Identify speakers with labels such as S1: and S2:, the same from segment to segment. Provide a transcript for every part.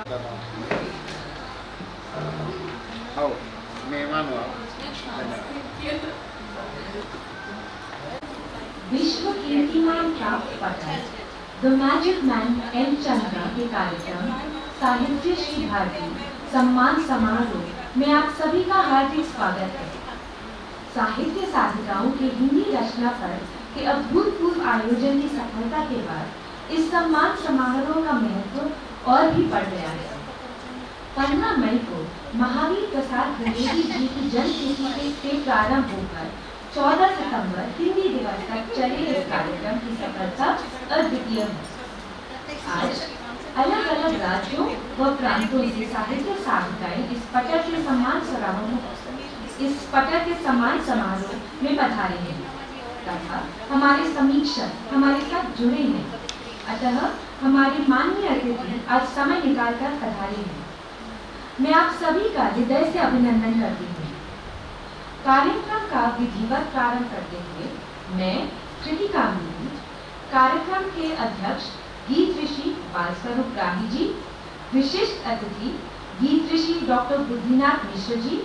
S1: आओ मेहमान हो
S2: विश्व कीर्तिमान प्राप्त पटल the magic man M Chandra के कार्यक्रम साहित्य श्री भारती सम्मान समारोह में आप सभी का हार्दिक स्वागत है। साहित्य साधिकाओं के हिंदी रचना पर के अभूतपूर्व आयोजन की सफलता के बाद इस सम्मान समारोह का महत्व और भी बढ़ गया है। 15 मई को महावीर प्रसाद द्विवेदी जी की जन्मतिथि से प्रारंभ होकर 14 सितंबर हिंदी दिवस तक चले इस कार्यक्रम की सफलता अद्वितीय है। आज अलग अलग राज्यों व प्रांतों से साहित्य साधिकाएं इस पटल के सम्मान समारोह में पधारे हैं तथा हमारे समीक्षक हमारे साथ जुड़े हैं। अतः हमारी माननीय अतिथि आज समय निकालकर पधारे हैं। मैं आप सभी का हृदय से अभिनंदन करती हूँ। कार्यक्रम का विधिवत प्रारंभ करते हुए मैं कृतिका मिली, कार्यक्रम के अध्यक्ष गीत ऋषि बालस्वरूप राही जी, विशिष्ट अतिथि गीत ऋषि डॉक्टर बुद्धिनाथ मिश्र जी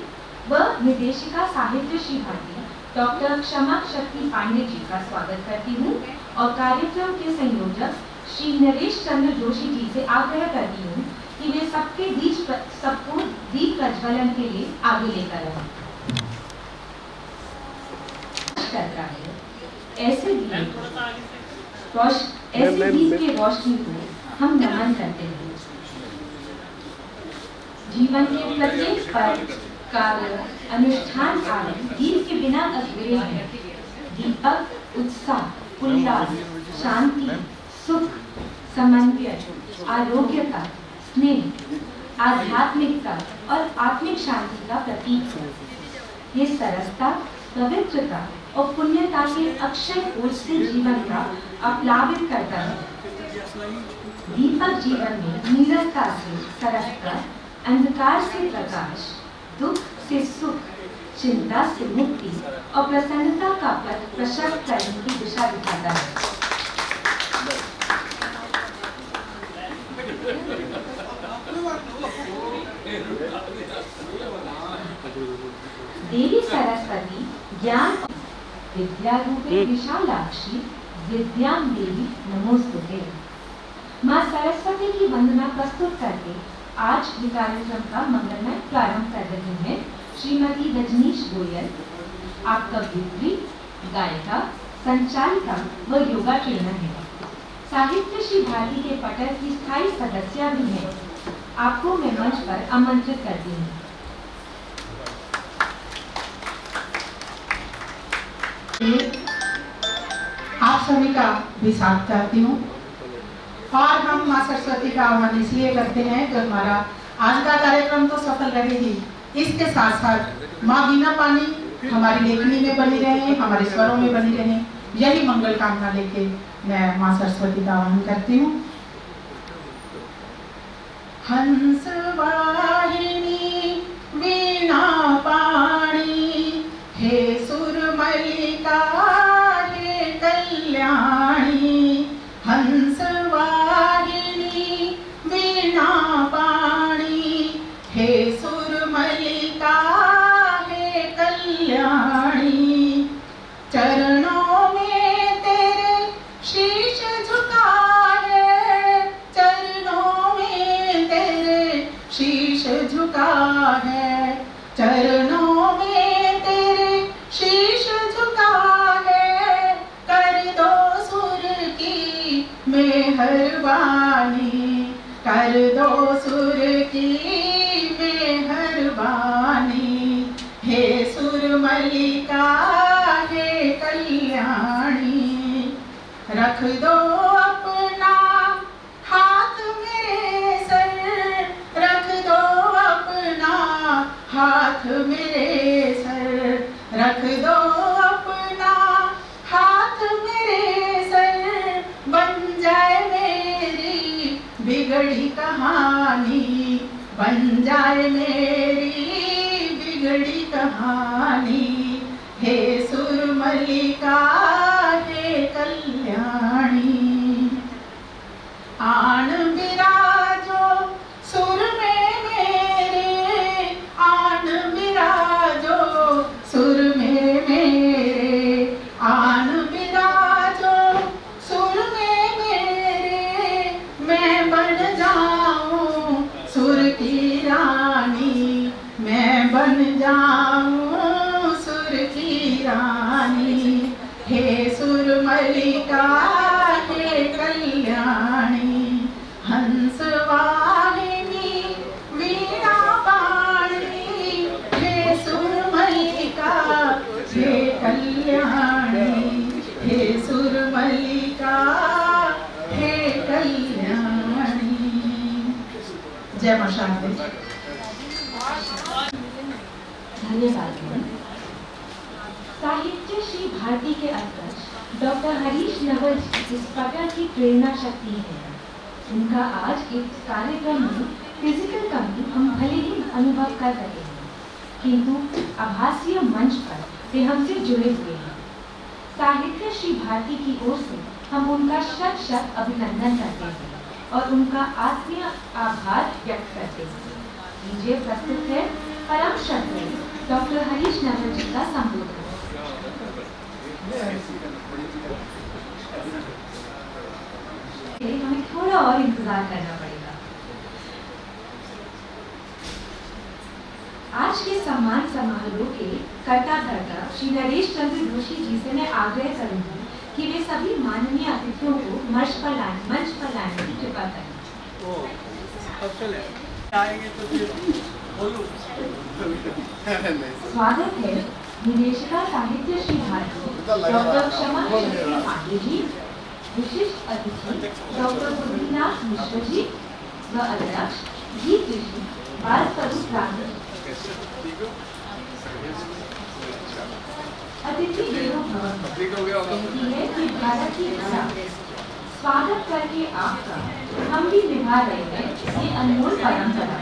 S2: व निर्देशिका साहित्य श्री भारती डॉक्टर क्षमा शक्ति पांडे जी का स्वागत करती हूँ और कार्यक्रम के संयोजक श्री नरेश चंद्र जोशी जी से आग्रह करती हूँ कि वे सबको दीप प्रज्वलन के लिए आगे लेकर आए। ऐसे दीप के रोशनी को हम नमन करते हैं। जीवन के प्रत्येक पल कार्य अनुष्ठान आदि दीप के बिना अधूरे हैं। दीपक उत्साह उल्लास शांति सुख समन्वय आरोग्यता स्नेह आध्यात्मिकता और आत्मिक शांति का प्रतीक है। ये सरसता पवित्रता और पुण्यता के अक्षय कोष से जीवन का आप्लावित करता है। दीपक जीवन में नीरसता से सरसता, अंधकार से प्रकाश, दुख से सुख, चिंता से मुक्ति और प्रसन्नता का पथ प्रशस्त करने की दिशा दिखाता है। देवी सरस्वती ज्ञान विद्या रूपे विशालाक्षी विद्यां देवी नमोस्तुते। माँ सरस्वती की वंदना प्रस्तुत करके आज के कार्यक्रम का मंगलमय प्रारंभ कर रही हैं श्रीमती रजनीश गोयल, आपका विद्री गायिका संचालिका व योगा ट्रेनर है। साहित्य श्री भारती के पटल की स्थायी सदस्य भी हैं। आपको मैं मंच पर आमंत्रित करती हूँ।
S3: आप सभी का भी स्वागत करती हूँ और हम माँ सरस्वती का आह्वान इसलिए करते हैं कि हमारा आज का कार्यक्रम तो सफल रहे ही, इसके साथ साथ माँ बिना पानी हमारी लेखनी में बनी रहे, हमारे स्वरों में बनी रहे, यही मंगल कामना लेके मैं माँ सरस्वती का आह्वान करती हूँ। हंस वाहिनी वीणा पाणी हे सुरमलिका हे कल्याणी। हंस वाहिनी वीणा पाणी हे सुरमलिका हे कल्याणी। चरणों में तेरे शीश झुका है, चरणों में तेरे शीश झुका है, चरणों में तेरे शीश झुका है। कर दो सुर की मेहरबानी, कर दो सुर की मेहरबानी। हे सुरमलिका हे कल्याणी। रख दो अपना हाथ मेरे सर, रख दो अपना हाथ मेरे सर, रख दो अपना हाथ मेरे सर। बन जाए मेरी बिगड़ी कहानी, बन जाए मेरी बिगड़ी कहानी। हे सुरमलिका हे कल्याणी। आन विराजो सुर बन जाऊं सुर की रानी, हे सुर मलिका हे कल्याणी, हंस वाहिनी वीणा पाणी, हे सुर मलिका हे कल्याणी, हे सुर मलिका हे कल्याणी। जय मां शांति।
S2: धन्यवाद। साहित्य श्री भारती के अध्यक्ष डॉक्टर हरीश नवल जी इस पटल की प्रेरणा शक्ति है। उनका आज इस कार्यक्रम में फिजिकल कमी हम भले ही अनुभव कर रहे हैं, किंतु आभासीय मंच पर वे हमसे जुड़े हुए हैं। साहित्य श्री भारती की ओर से हम उनका शत शत अभिनंदन करते हैं और उनका आत्मीय आभार व्यक्त करते हैं। लीजिए प्रस्तुत है परम श्रद्धेय डॉक्टर हरीश नवल जी का संबोधन। हमें थोड़ा और इंतजार करना पड़ेगा। आज के सम्मान समारोह के कर्ता धर्ता श्री नरेश चंद्र जोशी जी से मैं आग्रह करूंगी कि वे सभी माननीय अतिथियों को मंच पर लाने की कृपा करें। स्वागत है निदेशिका साहित्य श्री भारती डॉक्टर क्षमा शक्ति पांडे जी, विशिष्ट अतिथि डॉक्टर बुद्धिनाथ मिश्र जी व अध्यक्ष गीत ऋषि बाल स्वरूप राम। अतिथि देवो भव कहती है कि भारत की स्वागत करके आपका हम भी निभा रहे हैं ये अनमोल परंपरा।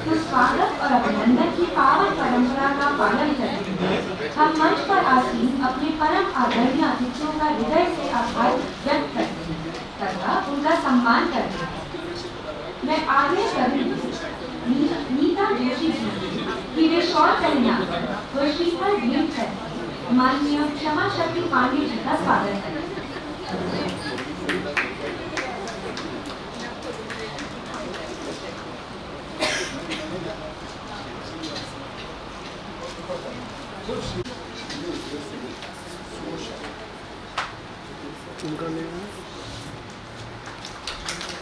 S2: तो स्वागत और अभिनंदन की पावन परंपरा का पालन करते हुए हम मंच पर आसीन अपने परम आदरणीय अतिथियों का हृदय से आभार व्यक्त करते हैं तथा उनका सम्मान करते हैं। मैं आग्रह करूंगी नीता जोशी जी कि वे शॉल पहनाकर व श्रीफल भेंट करके माननीय क्षमा शक्ति पांडे जी का स्वागत करें।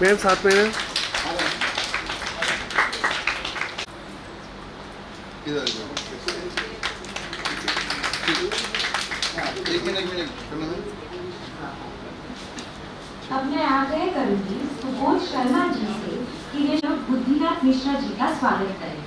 S1: मैम साथ में है।
S2: अब मैं आग्रह करूंगी सुबोध शर्मा जी से कि वे बुद्धिनाथ मिश्रा जी का स्वागत करें।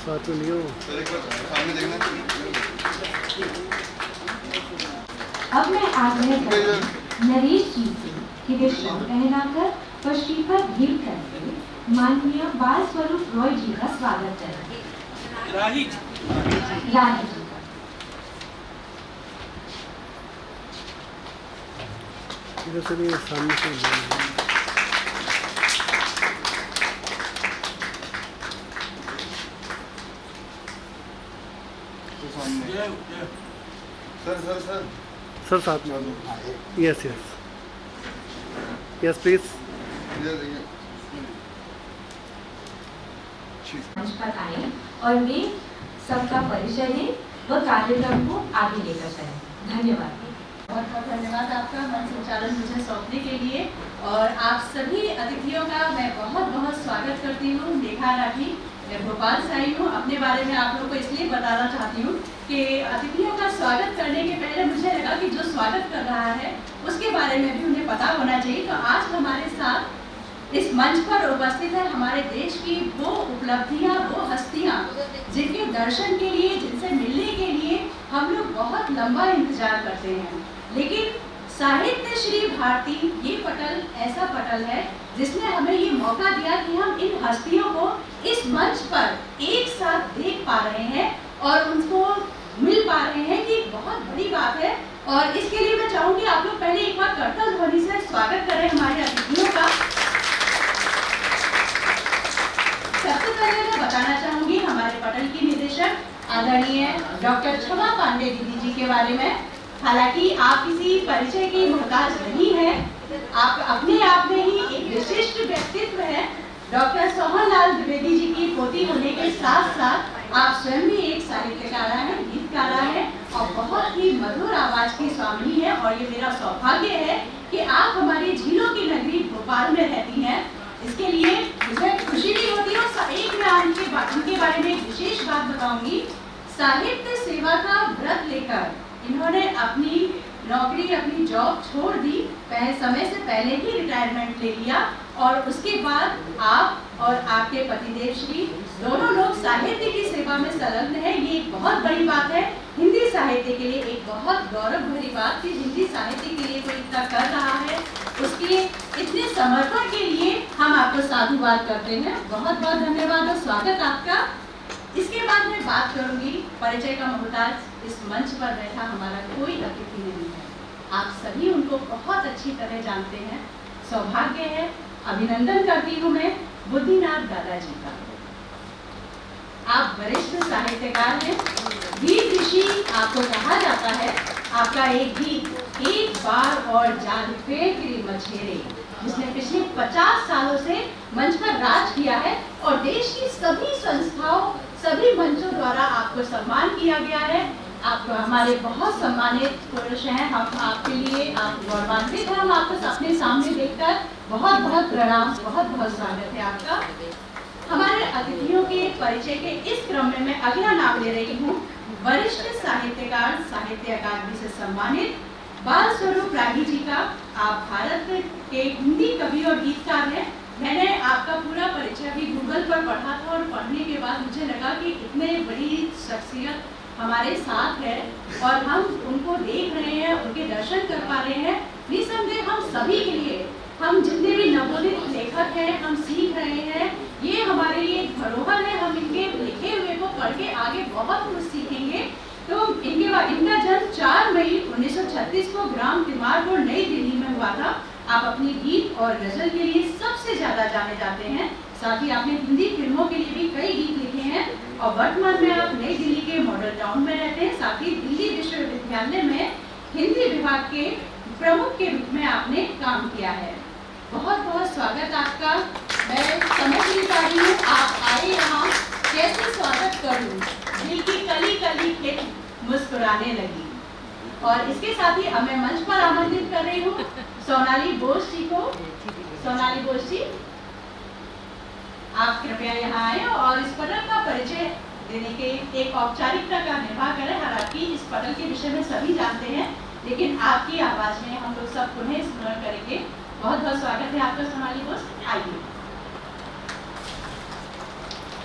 S1: साथ में नहीं हो।
S2: अब मैं आग्रह करूंगी नरेश जी से कि वे शॉल पहनाकर व श्रीफल भेंट करके माननीय बाल स्वरूप रॉय जी का स्वागत करें। राही जी का
S1: इधर से नहीं, सामने से सर साथ में। Yes yes yes please.
S2: मंच पर आए और वे सबका परिचय लें व कार्यक्रम को आगे लेकर चलें। धन्यवाद।
S4: बहुत बहुत धन्यवाद आपका मंच संचालन मुझे सौंपने के लिए। और आप सभी अतिथियों का मैं बहुत बहुत स्वागत करती हूँ। नेहा राठी, मैं भोपाल से आई हूँ। अपने बारे में आप लोगों को इसलिए बताना चाहती हूँ कि अतिथियों का स्वागत करने के पहले मुझे लगा कि जो स्वागत कर रहा है उसके बारे में भी उन्हें पता होना चाहिए। तो आज हमारे साथ इस मंच पर उपस्थित है हमारे देश की वो उपलब्धियाँ, वो हस्तियाँ जिनके दर्शन के लिए, जिनसे मिलने के लिए हम लोग बहुत लंबा इंतजार करते हैं। लेकिन साहित्य श्री भारती ये पटल ऐसा पटल है जिसने हमें ये मौका दिया कि हम इन हस्तियों को इस मंच पर एक साथ देख पा रहे हैं और उनको मिल पा रहे हैं कि बहुत बड़ी बात है। और इसके लिए मैं चाहूंगी आप लोग पहले एक बार करतल ध्वनि से स्वागत करें हमारे अतिथियों का। सबसे पहले मैं बताना चाहूंगी हमारे पटल की निदेशक आदरणीय डॉक्टर क्षमा पांडे दीदी जी के बारे में। हालांकि आप किसी परिचय की मोहताज नहीं है, आप अपने आप में ही एक विशिष्ट व्यक्तित्व है। डॉक्टर सोहनलाल द्विवेदी जी की पोती होने के साथ साथ आप स्वयं भी एक साहित्यकारा हैं, गीतकारा हैं और बहुत ही मधुर आवाज की स्वामिनी है। और ये मेरा सौभाग्य है कि आप हमारी झीलों की नगरी भोपाल में रहती हैं। इसके लिए मुझे खुशी भी होती है। और एक मैं उनके बारे में एक विशेष बात बताऊंगी। साहित्य सेवा का व्रत लेकर इन्होंने अपनी नौकरी, अपनी जॉब छोड़ दी, समय से पहले ही रिटायरमेंट ले लिया और उसके बाद आप और आपके पतिदेव श्री दोनों लोग साहित्य की सेवा में संलग्न हैं। ये एक बहुत बड़ी बात है हिंदी साहित्य के लिए, एक बहुत गौरव भरी बात कि हिंदी साहित्य के लिए कोई इतना कर रहा है, उसके इतने समर्पण के लिए हम आपको साधुवाद करते हैं। बहुत बहुत धन्यवाद और स्वागत आपका। इसके बाद मैं बात करूंगी, परिचय का मोहताज इस मंच पर बैठा हमारा कोई अतिथि नहीं है, आप सभी उनको बहुत अच्छी तरह जानते हैं। सौभाग्य है, अभिनंदन करती हूँ मैं बुद्धिनाथ दादाजी का। आप वरिष्ठ साहित्यकार हैं, गीत ऋषि आपको कहा जाता है। आपका एक गीत एक बार और जान पे गिरी मछेरे, जिसने पिछले 50 सालों से मंच पर राज किया है और देश की सभी संस्थाओं, सभी मंचों द्वारा आपको सम्मान किया गया है। आप हमारे बहुत सम्मानित पुरुष हैं, हम आपके लिए आप गौरवान्वित हैं। हम आपको अपने सामने देखकर बहुत बहुत प्रणाम, बहुत बहुत स्वागत है आपका। हमारे अतिथियों के परिचय के इस क्रम में मैं अगला नाम ले रही हूँ वरिष्ठ साहित्यकार, साहित्य अकादमी से सम्मानित बाल स्वरूप रागी जी का। आप भारत के हिंदी कवि और गीतकार हैं। मैंने आपका पूरा परिचय भी गूगल पर पढ़ा था और पढ़ने के बाद मुझे लगा कि इतने बड़ी शख्सियत हमारे साथ है और हम उनको देख रहे हैं, उनके दर्शन कर पा रहे हैं। निसंदेह हम सभी के लिए, हम जितने भी नवोदित लेखक हैं, हम सीख रहे हैं, ये हमारे लिए एक धरोहर है। हम इनके लिखे हुए को पढ़ के आगे बहुत कुछ सीखेंगे। तो इनका जन्म 4 मई 1936 को ग्राम तिमारपुर नई दिल्ली में हुआ था। आप अपनी गीत और गजल के लिए सबसे ज्यादा जाने जाते हैं, साथ ही आपने हिंदी फिल्मों के लिए भी कई गीत लिखे हैं और वर्तमान में आप नई दिल्ली के मॉडल टाउन में रहते हैं। साथ ही दिल्ली विश्वविद्यालय में हिंदी विभाग के प्रमुख के रूप में आपने काम किया है। बहुत बहुत स्वागत आपका। मैं समझ नहीं पा रही हूँ आप आए यहाँ, कैसे स्वागत करूँ, दिल की कली कली खिल मुस्कुराने लगी। और इसके साथ ही अब मैं मंच पर आमंत्रित कर रही हूँ सोनाली बोस जी को। सोनाली बोस जी, आप कृपया यहाँ आए और इस पटल का परिचय देने के एक औपचारिकता का निर्वाह करें। हालांकि इस पटल के विषय में सभी जानते हैं, लेकिन आपकी आवाज में हम लोग सब पुनः स्मरण करेंगे। बहुत बहुत स्वागत है आपका सोनाली बोस, आइए।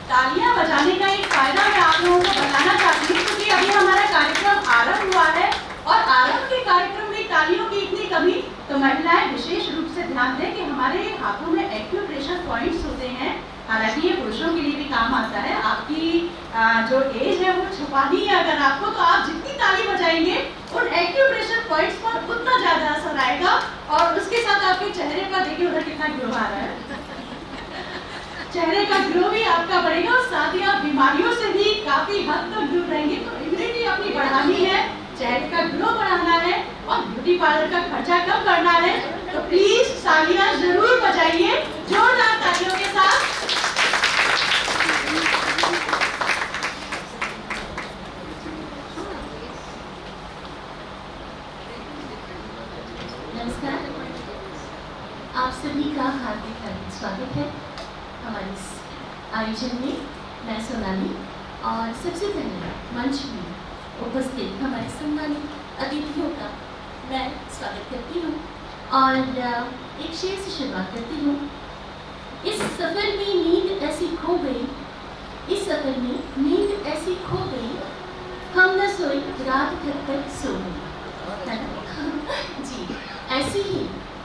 S4: तालियां बजाने का एक फायदा मैं आप लोगों को बताना चाहती हूँ, क्योंकि अभी हमारा कार्यक्रम आरंभ हुआ है और आरंभ के कार्यक्रम में तालियों की इतनी कमी, तो महिलाएं विशेष रूप से ध्यान दें कि हमारे हाथों में एक्यूप्रेशर पॉइंट्स होते हैं। हालांकि ये पुरुषों के लिए भी काम आता है। आपकी जो एज है वो छुपानी है अगर आपको, तो आप जितनी ताली बजाएंगे उन एक्यूप्रेशर पॉइंट्स पर उतना ज्यादा असर आएगा। और उसके साथ आपके चेहरे पर देखिए उधर कितना ग्लो आ रहा है, चेहरे का ग्लो भी आपका बढ़ेगा और साथ ही आप बीमारियों से भी काफी हद तक दूर रहेंगे। तो इम्यूनिटी अपनी बढ़ानी है, चेहरे का ग्लो बढ़ाना है और ब्यूटी पार्लर का खर्चा कम करना है, तो प्लीज तालियां जरूर बजाइए, जोरदार तालियों के साथ।
S5: नमस्कार, आप सभी का हार्दिक हार्दिक स्वागत है हमारे इस आयोजन में। मैं सोनाली और सबसे पहले मंच में उपस्थित हमारे सम्मानित अतिथियों का मैं स्वागत करती हूँ और एक शेर से शुरुआत करती हूँ। इस सफ़र में नींद ऐसी खो गई, इस सफ़र में नींद ऐसी खो गई, हम न सोए रात थक कर सो गई। जी, ऐसी ही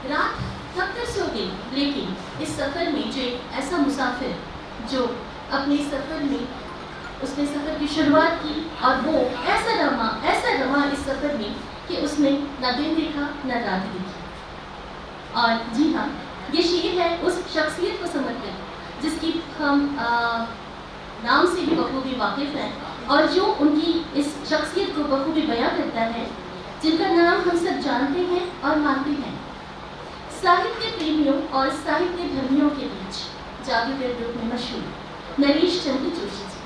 S5: रात थक कर सो गई, लेकिन इस सफ़र में जो एक ऐसा मुसाफिर जो अपने सफ़र में उसने सफ़र की शुरुआत की और वो ऐसा रहा इस सफ़र में कि उसने न दिन देखा न रात देखी। और जी हाँ, ये शेर है उस शख्सियत को समर्पित जिसकी हम नाम से भी बखूबी वाकिफ हैं और जो उनकी इस शख्सियत को बखूबी बयां करता है, जिनका नाम हम सब जानते हैं और मानते हैं। साहित्य प्रेमियों और साहित्य धर्मियों के बीच जादूगर रूप में मशहूर नरेश चंद्र जोशी जी,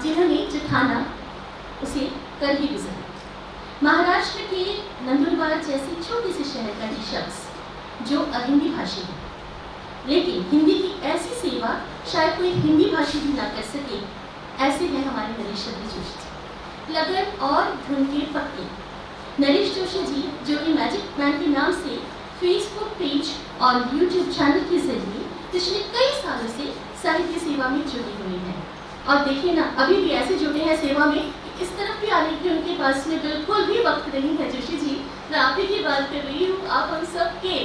S5: जिन्होंने जो ठाना उसे कर ही गुजरा। महाराष्ट्र के नंदुरबार जैसे छोटे से शहर का ये शख्स जो अहिंदी भाषी है, लेकिन हिंदी की ऐसी सेवा शायद कोई हिंदी भाषी भी ना कर सके, ऐसे हैं हमारे नरेश चंद्र जोशी जी। लगन और धुन के पक्के नरेश जोशी जी, जो कि मैजिक मैन के नाम से फेसबुक पेज और यूट्यूब चैनल के जरिए पिछले कई सालों से साहित्य सेवा में जुड़े हुए हैं। और देखिए ना, अभी भी ऐसे जुड़े हैं सेवा में, इस तरफ भी आने की उनके पास में बिल्कुल भी वक्त नहीं है। जोशी जी, मैं आप ही की बात कर रही हूँ। आप हम सब के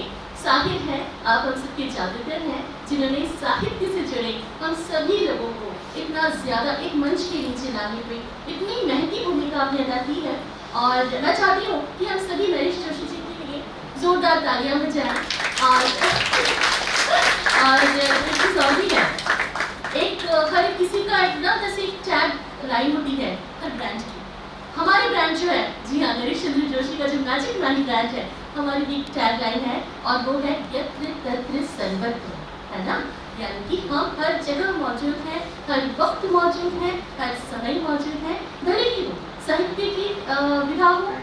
S5: साहिर हैं, आप हम सबके जादूगर हैं, जिन्होंने साहित्य से जुड़े हम सभी लोगों को इतना ज़्यादा एक मंच के नीचे लाने में इतनी महंगी भूमिका आपने अदा की है। और मैं चाहती हूँ कि हम सभी नरेश जोशी जी के लिए जोरदार तालियां बजाएं। और भी है, एक हर किसी का एक ना जैसे एक टैग लाइन होती है हर ब्रांड की। हमारी ब्रांड जो है, जी हाँ, नरेश चंद्र जोशी का जो मैजिक मैन ब्रांड है, हमारी एक टैग लाइन है और वो है यत्र तत्र सर्वत्र, है ना। यानी कि हम हर जगह मौजूद हैं, हर वक्त मौजूद हैं, हर समय मौजूद हैं। भले ही वो साहित्य की विधा हो,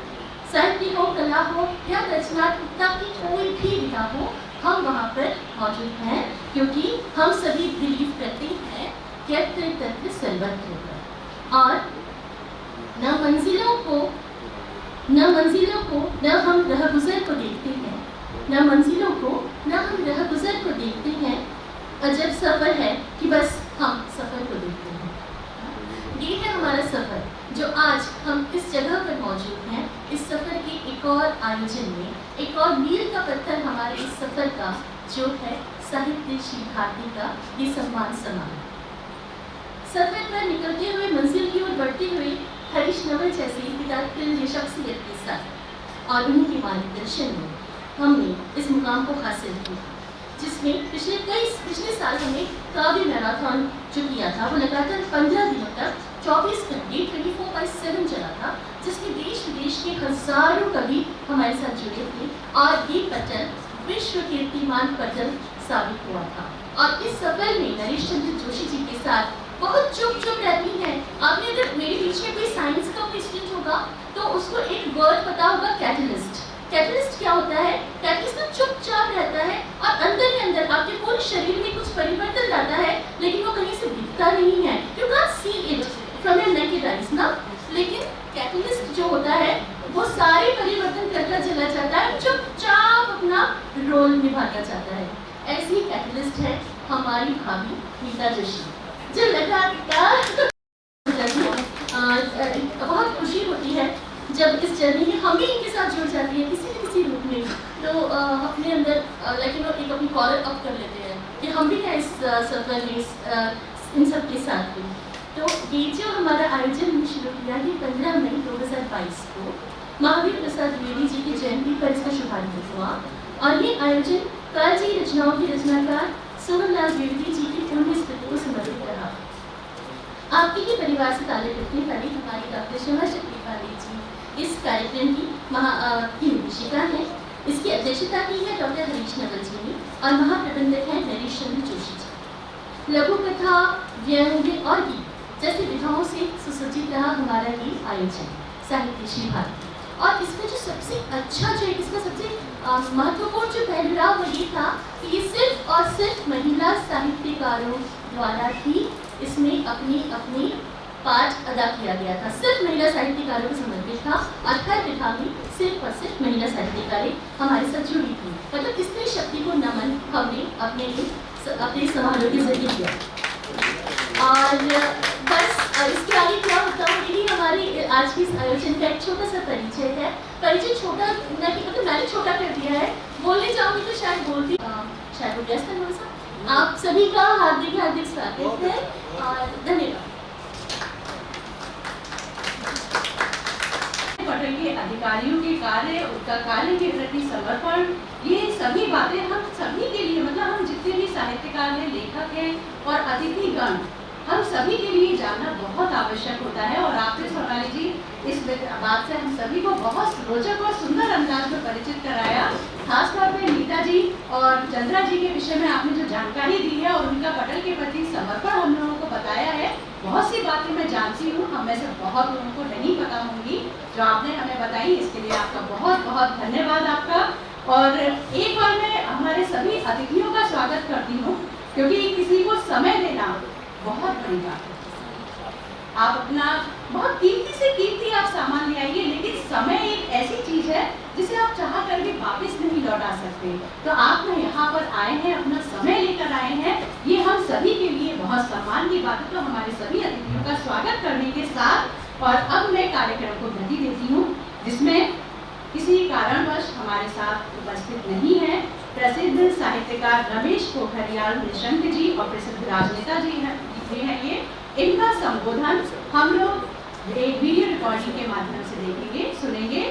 S5: साहित्य हो, कला हो या रचनात्मकता की कोई भी विधा हो, हम वहाँ पर मौजूद हैं, क्योंकि हम सभी बिलीव करते हैं यत्र तत्र सर्वत्र। और न मंजिलों को न हम रह गुजर को देखते हैं, न मंजिलों को न हम रह गुजर को देखते हैं। अजब सफ़र है कि बस हम सफ़र को देखते हैं। ये है हमारा सफ़र, जो आज हम इस जगह पर मौजूद हैं। इस सफ़र के एक और आयोजन में एक और मील का पत्थर हमारे इस सफ़र का जो है साहित्य श्री भारती का ये सम्मान समारोह। सफ़र पर निकलते हुए मंजिल की ओर बढ़ते हुए हरीश नवल जैसे पितातुल्य शख्सियत के साथ और उन्हीं के मार्गदर्शन में हमने इस मुकाम को हासिल किया, जिसमें पिछले साल हमने काव्य मैराथन जो किया था, वो लगातार 15 दिनों तक 24 घंटे 24/7 चला था, जिसमें देश विदेश के हजारों कवि हमारे साथ जुड़े थे और ये पटल विश्व कीर्तिमान पटल साबित हुआ था। और इस सफर में नरेश चंद्र जोशी जी के साथ बहुत चुप रहती हैं। आपने अगर मेरे बीच में कोई साइंस का कोई स्टूडेंट होगा तो उसको एक वर्ड पता होगा, कैटलिस्ट। कैटलिस्ट क्या होता है? कैटलिस्ट तो चुपचाप रहता है और अंदर ही अंदर आपके पूरे शरीर में कुछ परिवर्तन लाता है, लेकिन वो कहीं से दिखता नहीं है। You can see it from your naked eyes ना। लेकिन कैटलिस्ट जो होता है वो सारे परिवर्तन करता चला जाता है, चुपचाप अपना रोल निभाता जाता है। ऐसी कैटलिस्ट है हमारी भाभी मीता जोशी, जो लगातार बहुत खुशी होती है जब इस जर्नी में हम भी इनके साथ जुड़ जाती है किसी न किसी रूप में। तो अपने अंदर एक अपनी कॉलर अप कर लेते हैं कि हम भी हैं इस सफर में, इन सब के साथ भी। तो ये जो हमारा आयोजन हमने शुरू किया है 15 मई 2022 को महावीर प्रसाद द्विवेदी जी की जयंती पर इसका शुभारंभ हुआ। और ये आयोजन कालजी रचनाओं के रचनाकार सोहनलाल द्विवेदी जी की पुण्य स्मृति को समर्पित रहा। आपके ही परिवार से ताल्लुक रखने वाली हमारी डॉक्टर शिमा शक्ति पांडे जी इस कार्यक्रम की निर्देशिका है। इसकी अध्यक्षता की है डॉक्टर हरीश नवल जी ने और महाप्रबंधक है नरेश चंद्र जोशी जी। लघु कथा, व्यंग्य और गीत जैसी विधाओं से सुसज्जित रहा हमारा ये आयोजन साहित्य श्री भारती। और इसमें जो सबसे अच्छा जो इसका सबसे महत्वपूर्ण जो पहलू रहा वो ये था कि ये सिर्फ और सिर्फ महिला साहित्यकारों द्वारा ही इसमें अपनी पाठ अदा किया गया था। सिर्फ महिला साहित्यकारों को समर्पित था और हर विधा में सिर्फ और सिर्फ महिला साहित्यकारें हमारे साथ जुड़ी थी। मतलब स्त्री शक्ति को नमन हमने अपने समारोह के जरिए किया। और बस इसके आगे क्या होता है, यही हमारी आज की इस आयोजन का एक छोटा सा परिचय है। परिचय छोटा मतलब मैंने छोटा कर दिया है, बोलने जाऊँगी तो शायद बोलती शायद वो व्यस्त है। आप सभी का हार्दिक स्वागत है और धन्यवाद।
S4: पटल के अधिकारियों के कार्य, उनका कार्य के प्रति समर्पण, ये सभी बातें हम सभी के लिए, मतलब हम जितने भी साहित्यकार हैं, लेखक हैं और अतिथिगण, हम सभी के लिए जानना बहुत आवश्यक होता है। और आपने सोनाली जी इस बात से हम सभी को बहुत रोचक और सुंदर अंदाज में परिचित कराया। खासतौर पे नीता जी और चंद्रा जी के विषय में आपने जो जानकारी दी है और उनका पटल के प्रति समर्पण हम लोगों को बताया है। बहुत सी बातें मैं जानती हूँ, हम में से बहुत लोगों को नहीं पता होंगी जो आपने हमें बताई। इसके लिए आपका बहुत बहुत धन्यवाद आपका। और एक बार मैं हमारे सभी अतिथियों का स्वागत करती हूँ, क्योंकि किसी को समय देना बहुत बड़ी बात है। आप अपना बहुत कीमती से कीमती आप सामान ले आइए, लेकिन समय एक ऐसी चीज है जिसे आप चाह कर भी वापस नहीं लौटा सकते। तो आप ना यहाँ पर आए हैं, अपना समय लेकर आए हैं, ये हम सभी के लिए बहुत सम्मान की बात है। तो हमारे सभी अतिथियों का स्वागत करने के साथ और अब मैं कार्यक्रम को गति देती हूँ, जिसमें किसी कारणवश हमारे साथ उपस्थित नहीं है प्रसिद्ध साहित्यकार रमेश पोखरियाल निशंक जी और प्रसिद्ध राजनेता जी हैं ये। इनका संबोधन हम लोग एक वीडियो रिकॉर्डिंग के माध्यम से देखेंगे, सुनेंगे।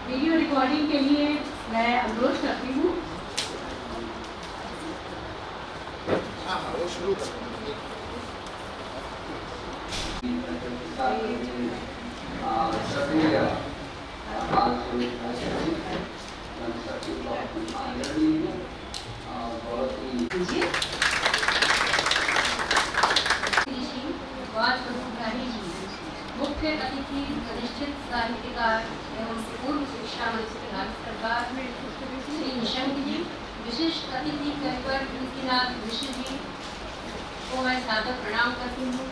S4: वीडियो रिकॉर्डिंग के लिए मैं अनुरोध करती हूँ।
S6: मुख्य अतिथि प्रतिष्ठित साहित्यकार एवं पूर्व शिक्षा मंत्री भारत सरकार श्री निशंक जी, विशिष्ट अतिथि कविवर कीर्तिनाथ मिश्र जी को मैं सादर प्रणाम करती हूँ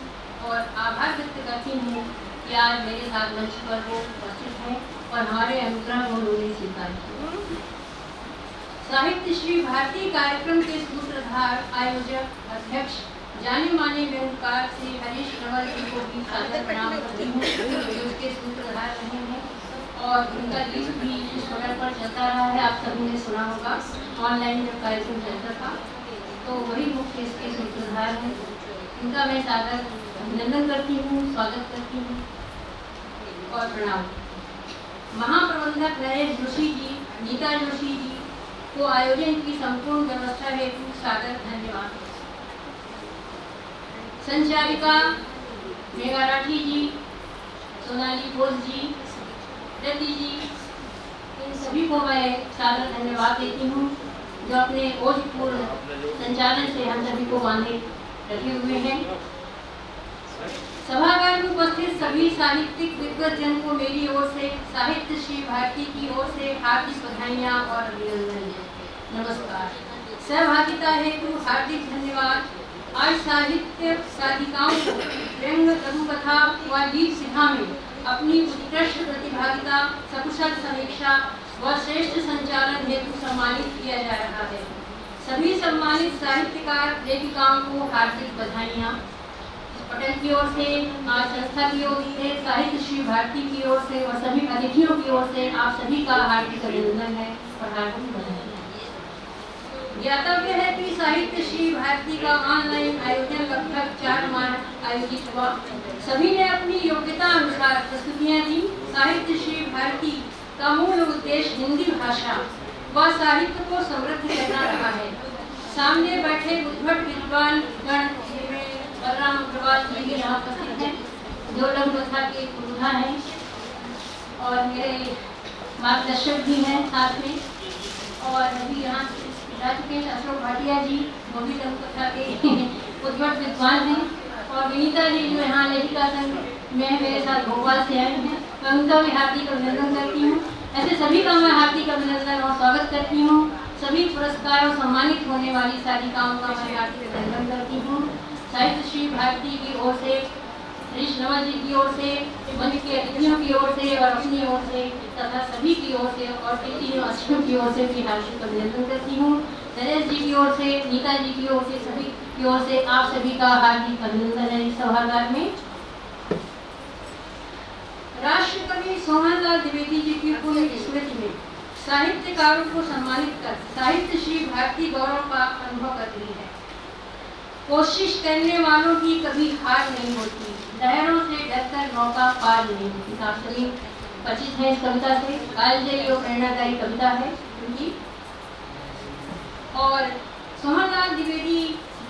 S6: और आभार व्यक्त करती हूँ कि आज मेरे साथ मंच पर वो उपस्थित हैं और हमारे अनुग्रह को उन्होंने स्वीकार किया। साहित्य श्री भारती कार्यक्रम के सूत्रधार, आयोजक, अध्यक्ष, जाने माने व्यंगकार श्री हरीश नवल जी को भी सादर प्रणाम करती हूँ, जो उसके सूत्रधार रहे हैं और उनका लिस्ट भी इस पटल पर चलता रहा है। आप सभी ने सुना होगा, ऑनलाइन जब कार्यक्रम चलता था तो वही मुख्य इसके सूत्रधार हैं। इनका मैं सादर अभिनंदन करती हूँ, स्वागत करती हूँ और प्रणाम। महाप्रबंधक नरेश जोशी जी, नीता जोशी जी को आयोजन की संपूर्ण व्यवस्था हेतु सादर धन्यवाद। संचालिका मेघा राठी जी, सोनाली बोस जी, रति जी, इन सभी को मैं सादर धन्यवाद देती हूँ जो अपने ओजपूर्ण संचालन से हम सभी को बांधे रखे हुए हैं। सभागार में उपस्थित सभी साहित्यिक दिग्गज जन को मेरी ओर से साहित्य श्री भारती की ओर से हार्दिक बधाइयाँ और अभिनंदन। नमस्कार। सहभागिता हेतु हार्दिक धन्यवाद। आज साहित्य साधिकाओं को व्यंग, लघुकथा व गीत सिखा में अपनी उत्कृष्ट प्रतिभागिता, सकुशल समीक्षा व श्रेष्ठ संचालन हेतु सम्मानित किया जा रहा है। सभी सम्मानित साहित्यकार लेखिकाओं को हार्दिक बधाइयाँ। पटल की ओर से, आज संस्था की ओर से, साहित्य श्री भारती की ओर से और सभी अतिथियों की ओर से आप सभी का हार्दिक अभिनंदन है और हार्दिक बधाई। ज्ञातव्य है कि साहित्य श्री भारती का ऑनलाइन आयोजन लगभग 4 माह आयोजित हुआ। सभी ने अपनी योग्यता अनुसार प्रस्तुतियां दी। साहित्य श्री भारती का मूल उद्देश्य हिंदी भाषा व साहित्य को समृद्ध करना रहा है। सामने बैठे उद्भट विद्वान गण बलराम अग्रवाल जी भी यहाँ उपस्थित हैं, जो लघुकथा के पुरोधा हैं और मेरे मार्गदर्शक भी हैं साथ में। और अभी यहाँ जा चुके हैं अशोक भाटिया जी, वो भी लघुकथा के उद्भट विद्वान हैं। और विनीता जी जो यहाँ लेखिका संघ में मेरे साथ भोपाल से आए हैं, मैं उनका भी हार्दिक अभिनंदन करती हूँ। ऐसे सभी का मैं हार्दिक अभिनंदन और स्वागत करती हूँ। सभी पुरस्कार और सम्मानित होने वाली साधिकाओं का मैं हार्दिक अभिनंदन करती हूँ। साहित्य श्री भारती की ओर से, हरीश नवल जी की ओर से, मंच के अतिथियों की ओर से और अपनी ओर से तथा सभी की ओर से और तीनों अतिथियों की ओर से भी हार्दिक अभिनंदन करती हूँ। नरेश जी की ओर से, नीता जी की ओर से, सभी की ओर से आप सभी का हार्दिक अभिनंदन है इस सभागार में। राष्ट्रकवि सोहनलाल द्विवेदी जी की पुण्य स्मृति में साहित्यकारों को सम्मानित कर साहित्य श्री भारती गौरव का अनुभव कर रही है। कोशिश करने वालों की कभी हार नहीं होती, लहरों से डरकर नौका पार नहीं होती। आप सभी परिचित हैं इस कविता से, कालजयी और प्रेरणादायी कविता है उनकी। और सुमन लाल द्विवेदी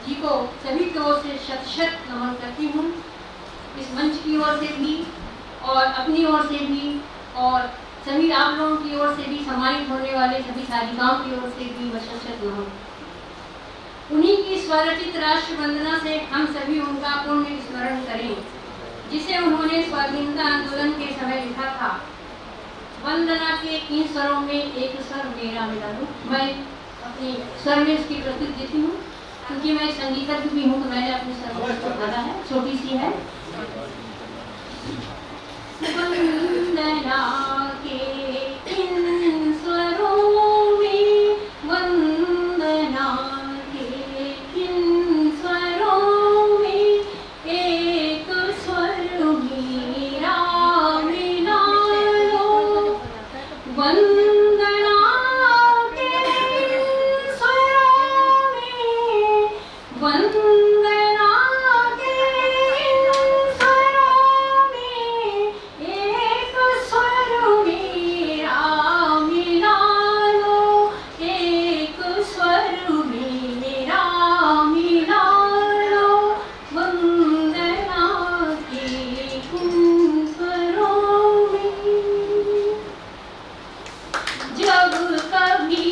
S6: जी को सभी की ओर से शत शत नमन करती हूँ, इस मंच की ओर से भी और अपनी ओर से भी और सभी आप लोगों की ओर से भी, सम्मानित होने वाले सभी साधिकाओं की ओर से भी शत नमन। उन्हीं की स्वरचित राष्ट्र वंदना से हम सभी उनका पुण्य स्मरण करें, जिसे उन्होंने स्वाधीनता आंदोलन के समय लिखा था। वंदना के 3 स्वरों में एक स्वर मेरा मिला दूं। मैं अपनी स्वर में इसकी प्रस्तुति देती हूँ, क्योंकि मैं संगीतज्ञ भी हूँ, तो मैंने अपने स्वर में इसको ढाला है, छोटी सी है। वंदना के इन स्वरों में, वंदना के इन स्वरों में एक स्वर मेरा मिला लो। वंदना के इन स्वरों में, वंदना के इन स्वरों में एक स्वर मेरा मिला लो, एक स्वर मेरा मिला लो। वंदना के इन स्वरों में जब कभी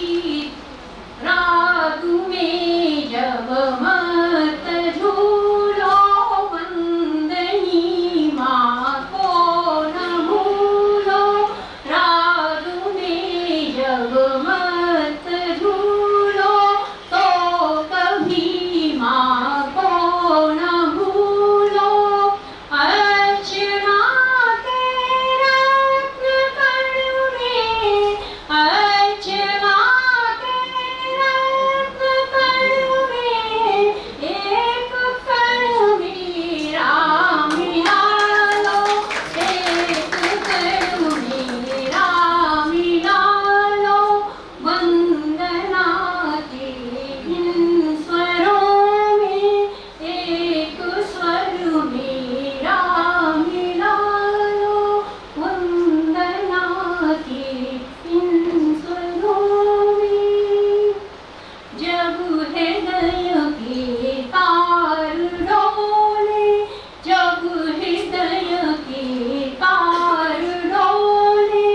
S6: रात में जब मत झूलो, वंदनी माँ को न भूलो। रात में जब मत झूलो, तो कभी माँ को न भूलो। अर्चना के रत्न कण में, अर्चना के रत्न कण में एक कण मेरा मिला लो, एक कण मेरा मिला लो। वंदना के इन स्वरों में एक स्वर मेरा मिला लो। वंदना के इन स्वरों में जब हृदय के तार डोले, जब हृदय के तार डोले,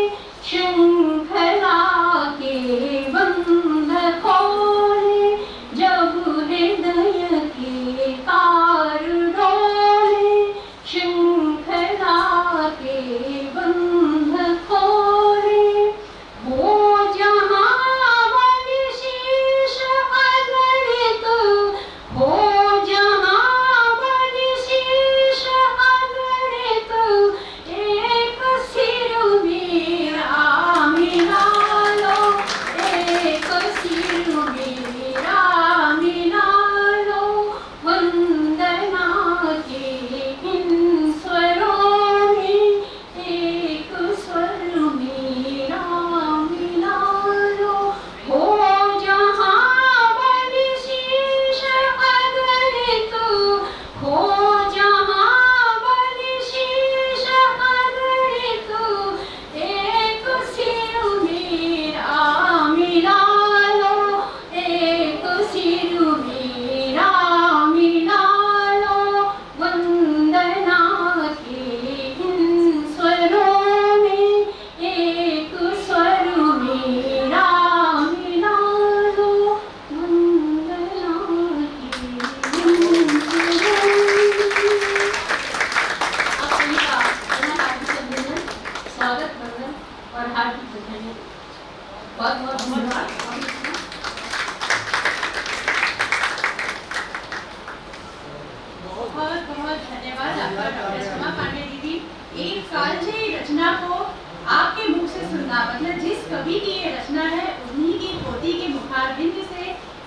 S6: श्रृंखला के बंध खोले। जब हृदय के तार डोले, श्रृंखला के बंध खोले। हो जहाँ बलिशीष अगणित, हो जहाँ बलिशीष अगणित, एक सिर मेरा मिला लो, एक सिर मेरा मिला लो। वंदना के इन स्वरों में एक स्वर मेरा मिला लो। हो जहाँ बलिशीष अगणित, हो जहाँ बलिशीष अगणित, एक सिर मेरा मिला लो, एक सिर मेरा मिला लो। वंदना के इन स्वरों में एक स्वर मेरा मिला लो। वंदना के इन
S5: आप सभी का पुनः हार्दिक अभिनंदन, स्वागत, वंदन और हार्दिक धन्यवाद। बहुत बहुत धन्यवाद।
S4: बहुत बहुत धन्यवाद आपका डॉक्टर सुमा पांडे दीदी। एक कालजयी रचना को आपके मुख से सुनना, मतलब जिस कवि की ये रचना है उन्हीं की पोती के मुखारबिंद से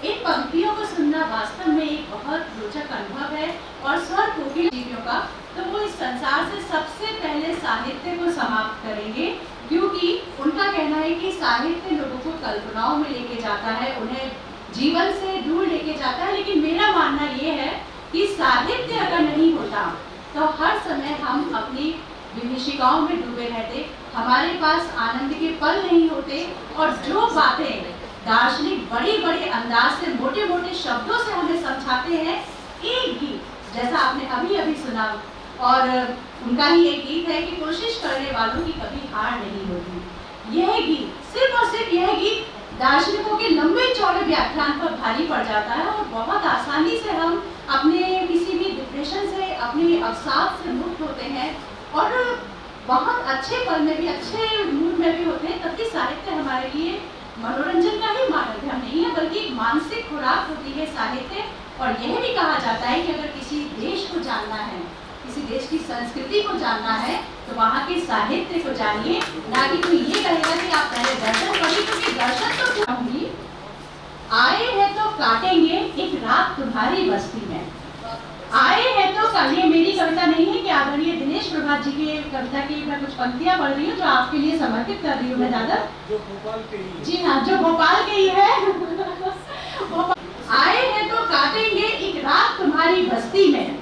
S4: इन पंक्तियों को सुनना वास्तव में एक बहुत रोचक अनुभव है। और स्वर कोकिल जीवियों का, तो वो इस संसार से सबसे पहले साहित्य को समाप्त करेंगे, क्योंकि उनका कहना है कि साहित्य लोगों को कल्पनाओं में लेके जाता है, उन्हें जीवन से दूर लेके जाता है। लेकिन मेरा मानना ये है कि साहित्य अगर नहीं होता तो हर समय हम अपनी विभीषिकाओं में डूबे रहते, हमारे पास आनंद के पल नहीं होते, और जो बातें दार्शनिक बड़ी बड़ी अंदाज से मोटे मोटे शब्दों से हमें समझाते हैं, एक गीत जैसा आपने अभी अभी सुना, और उनका ही एक गीत है कि कोशिश करने वालों की कभी हार नहीं होती। यह गीत, सिर्फ और सिर्फ यह गीत दार्शनिकों के लंबे चौड़े व्याख्यान पर भारी पड़ जाता है, और बहुत आसानी से हम अपने किसी भी डिप्रेशन से, अपने अवसाद से मुक्त होते हैं, और बहुत अच्छे पल में भी, अच्छे मूड में भी होते हैं। तभी साहित्य हमारे लिए मनोरंजन का ही माध्यम नहीं है, बल्कि एक मानसिक खुराक होती है साहित्य। और यह भी कहा जाता है कि अगर किसी देश को जानना है, किसी देश की संस्कृति को जानना है, तो वहाँ के साहित्य को जानिए, ना कि कोई ये कहेगा कि आप पहले दर्शन पढ़िए, क्योंकि दर्शन तो कहूँगी, आए हैं तो काटेंगे एक रात तुम्हारी बस्ती में। आए हैं तो ये मेरी कविता नहीं है कि आदरणीय दिनेश प्रभात जी की कविता की मैं कुछ पंक्तियां पढ़ रही हूँ जो आपके लिए समर्पित कर रही हूँ मैं दादा,
S1: जो भोपाल के ही,
S4: जी हाँ, जो भोपाल के ही है। आए हैं तो काटेंगे एक रात तुम्हारी बस्ती में,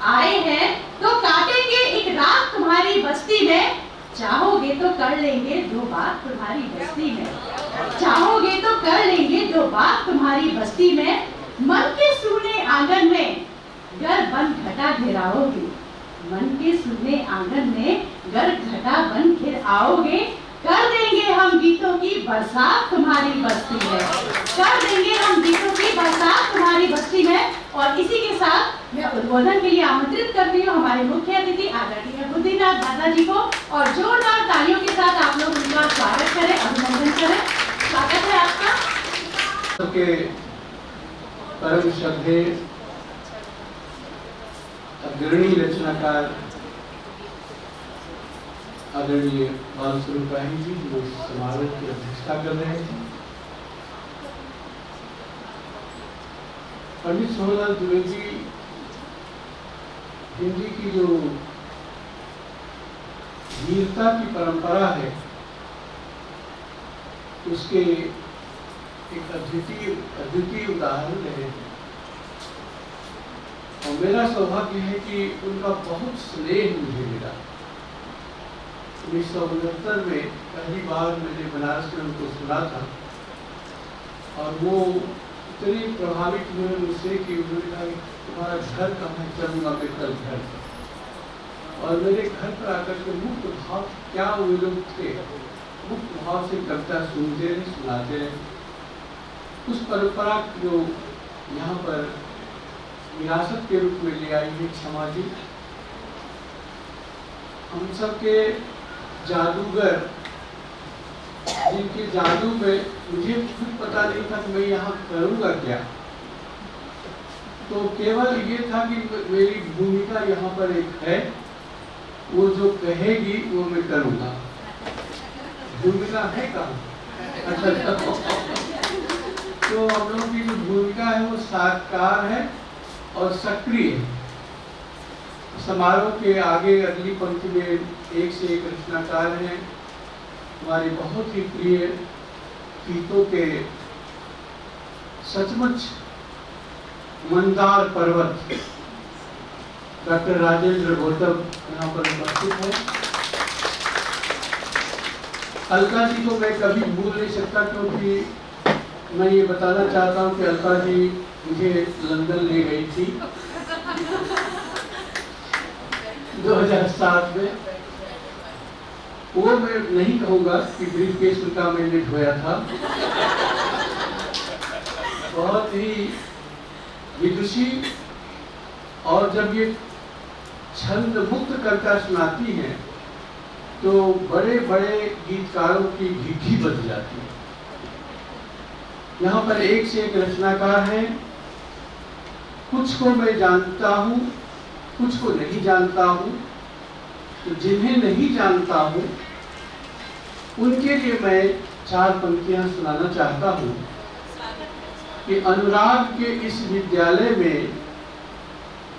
S4: आए हैं तो काटेंगे एक रात तुम्हारी बस्ती में, चाहोगे तो कर लेंगे दो बात तुम्हारी बस्ती में, चाहोगे तो कर लेंगे दो बात तुम्हारी बस्ती में, मन के सूने आंगन में घर बन घटा घेराओगे, मन के सूने आंगन में घर घटा बन घिर आओगे, कर देंगे हम गीतों की बरसात तुम्हारी बस्ती में, कर देंगे हम गीतों की बरसात तुम्हारी बस्ती में। और इसी के साथ मैं उद्बोधन के लिए आमंत्रित करती हूँ हमारे मुख्य अतिथि आदरणीय बुद्धिनाथ दादाजी को, और जोरदार तालियों के साथ आप लोग उनका स्वागत करें, अभिनंदन करें। स्वागत है आपका।
S1: के परम श्रद्धेय अग्रणी रचनाकार आदरणीय बालस्वरूप राही जी, जो इस समारोह की अध्यक्षता कर रहे हैं, पंडित सोहनलाल द्विवेदी हिंदी की जो वीरता की परंपरा है, उसके एक अद्वितीय उदाहरण रहे हैं। और मेरा सौभाग्य है कि उनका बहुत स्नेह मुझे मिला। 1969 में पहली बार मैंने बनारस में उनको सुना था, और वो इतने प्रभावित हुए मुझसे कि उन्होंने कहा तुम्हारा घर कहाँ है, चलूंगा मैं कल घर। और मेरे घर पर आकर के मुक्त भाव, क्या वो लोग थे, मुक्त भाव से कविता सुनते रहे, सुनाते रहे। उस परंपरा जो यहाँ पर विरासत के रूप में ले आई है क्षमा जी, हम सबके जादूगर, जिनके जादू में मुझे खुद पता नहीं था कि मैं यहाँ करूँगा क्या, तो केवल ये था कि मेरी भूमिका यहाँ पर एक है, वो जो कहेगी वो मैं करूँगा। भूमिका है कहाँ? अच्छा, तो हम लोगों की जो भूमिका है वो साकार है और सक्रिय है। समारोह के आगे अगली पंक्ति में एक से एक रचनाकार हैं, हमारे बहुत ही प्रिय गीतों के सचमुच मंदार पर्वत डॉक्टर राजेंद्र गौतम यहाँ पर उपस्थित है। अलका जी को मैं कभी भूल नहीं सकता, क्योंकि मैं ये बताना चाहता हूँ कि अलका जी मुझे लंदन ले गई थी 2007 में। वो मैं नहीं कहूँगा कि ब्रीफकेस उनका मैंने ढोया था, बहुत ही विदुषी, और जब ये छंद मुक्त कविता सुनाती हैं तो बड़े बड़े गीतकारों की भिड्ढी बज जाती है। यहाँ पर एक से एक रचनाकार हैं, कुछ को मैं जानता हूँ, कुछ को नहीं जानता हूँ, तो जिन्हें नहीं जानता हूँ उनके लिए मैं 4 पंक्तियाँ सुनाना चाहता हूँ कि अनुराग के इस विद्यालय में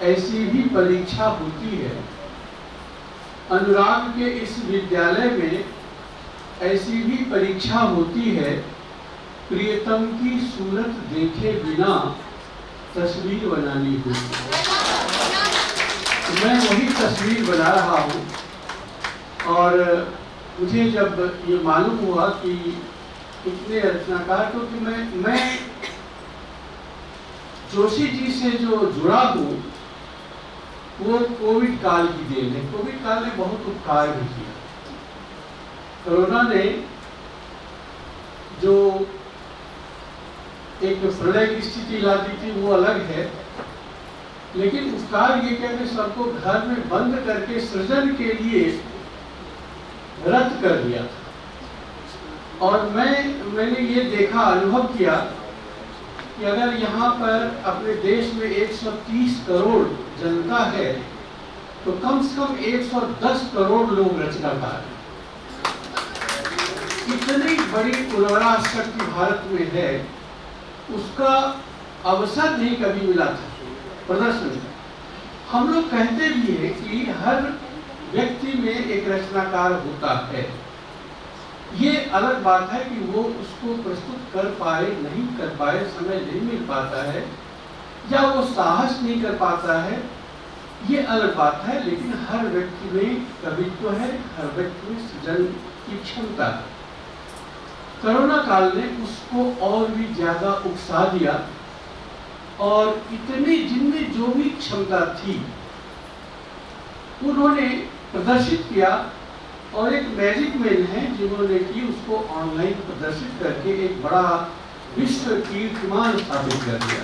S1: ऐसी भी परीक्षा होती है, अनुराग के इस विद्यालय में ऐसी भी परीक्षा होती है, प्रियतम की सूरत देखे बिना तस्वीर बनानी होती है। तो मैं वही तस्वीर बना रहा हूँ। और मुझे जब ये मालूम हुआ कि इतने रचनाकार, क्योंकि मैं जोशी जी से जो जुड़ा हूँ वो कोविड काल की देन है। कोविड काल ने बहुत उपकार भी किया। कोरोना ने जो एक प्रलय की स्थिति ला दी थी वो अलग है, लेकिन उपकार ये कहते सबको घर में बंद करके सृजन के लिए रद्द कर दिया था। और मैंने ये देखा, अनुभव किया कि अगर यहाँ पर अपने देश में 130 करोड़ जनता है तो कम से कम 110 करोड़ लोग रचनाकार हैं। इतनी बड़ी उर्वरा शक्ति भारत में है, उसका अवसर नहीं कभी मिला था प्रदर्शन। हम लोग कहते भी हैं कि हर व्यक्ति में एक रचनाकार होता है। ये अलग बात है कि वो उसको प्रस्तुत कर पाए नहीं कर पाए, समय नहीं मिल पाता है या वो साहस नहीं कर पाता है, ये अलग बात है। लेकिन हर व्यक्ति में कवित्व है, हर व्यक्ति में सृजन की क्षमता है। कोरोना काल ने उसको और भी ज्यादा उकसा दिया और इतनी जिनमें जो भी क्षमता थी उन्होंने प्रदर्शित किया। और एक मैजिक मैन है जिन्होंने की उसको ऑनलाइन प्रदर्शित करके एक बड़ा विश्व कीर्तिमान स्थापित कर दिया।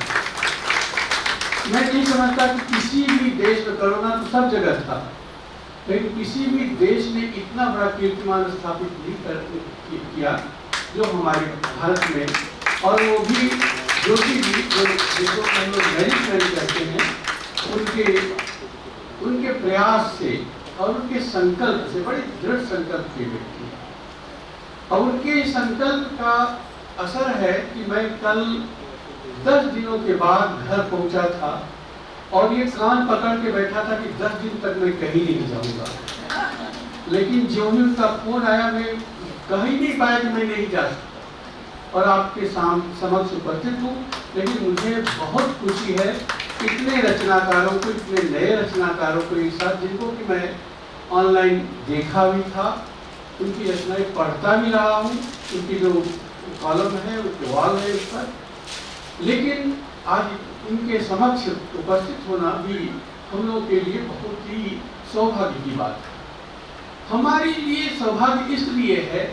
S1: मैं नहीं समझता कि किसी भी देश में, कोरोना तो सब जगह था, लेकिन किसी भी देश ने इतना बड़ा कीर्तिमान स्थापित नहीं किया जो हमारे भारत में। और वो भी जोशी जी जिसको हम लोग मैजिक मैन कहते हैं, उनके प्रयास से और उनके संकल्प से, बड़े दृढ़ संकल्प के व्यक्ति, और उनके संकल्प का असर है कि मैं कल 10 दिनों के बाद घर पहुंचा था और ये कान पकड़ के बैठा था कि 10 दिन तक मैं कहीं नहीं जाऊंगा। लेकिन जो ही उनका फोन आया, मैं कह ही नहीं पाया कि मैं नहीं जा सकता और आपके समक्ष उपस्थित हूँ। लेकिन मुझे बहुत खुशी है इतने रचनाकारों को, इतने नए रचनाकारों को एक साथ, जिनको कि मैं ऑनलाइन देखा भी था, उनकी रचनाएं पढ़ता भी रहा हूँ, उनकी जो कॉलम है, उनके वॉल है उस पर। लेकिन आज इनके समक्ष उपस्थित होना भी हम लोगों के लिए बहुत ही सौभाग्य की बात है। हमारे लिए सौभाग्य इसलिए है,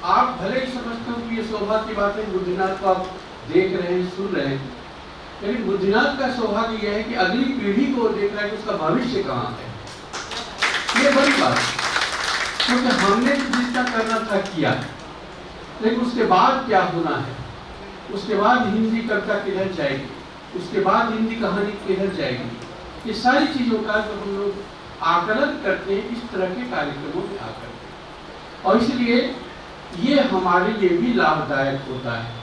S1: आप भले ही समझते हो कि ये सौभाग्य की बात है, बुद्धिनाथ को आप देख रहे हैं, सुन रहे हैं, लेकिन बुद्धिनाथ का सौभाग्य यह है कि अगली पीढ़ी को देख रहा है कि उसका भविष्य कहाँ है। ये बड़ी बात है, क्योंकि हमने जितना करना था किया, लेकिन उसके बाद क्या होना है, उसके बाद हिंदी कविता किधर जाएगी, उसके बाद हिंदी कहानी किधर जाएगी, ये सारी चीजों का जो हम लोग आकलन करते हैं इस तरह के कार्यक्रमों में आकर। और इसलिए ये हमारे लिए भी लाभदायक होता है।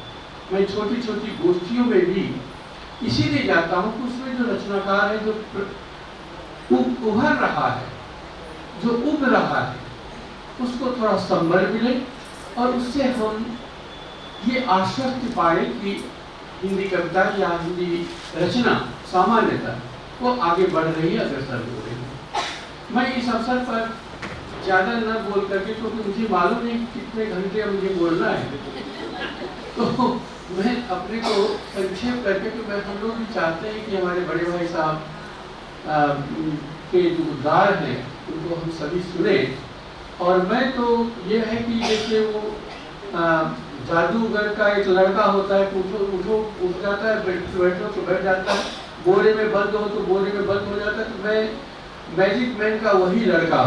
S1: मैं छोटी छोटी गोष्ठियों में भी इसीलिए जाता हूँ कि उसमें जो रचनाकार है, जो उभर रहा है, जो उग रहा है, उसको थोड़ा संबल मिले और उससे हम ये आश्वस्त पाए कि हिंदी कविता या हिंदी रचना सामान्यतः वो आगे बढ़ रही है, अग्रसर हो रही है। मैं इस अवसर पर ज़्यादा न बोल करके, क्योंकि मुझे मालूम नहीं कितने घंटे मुझे बोलना है, तो मैं अपने को संक्षेप करके, क्योंकि हम लोग भी चाहते हैं कि हमारे बड़े भाई साहब के जो उद्गार हैं उनको हम सभी सुने। और मैं तो ये है कि जैसे वो जादूगर का एक लड़का होता है, उठो उठो उठ जाता है, बैठो तो बैठ जाता है, बोरे में बंद हो तो बोरे में बंद हो जाता है। तो मैं मैजिक मैन का वही लड़का,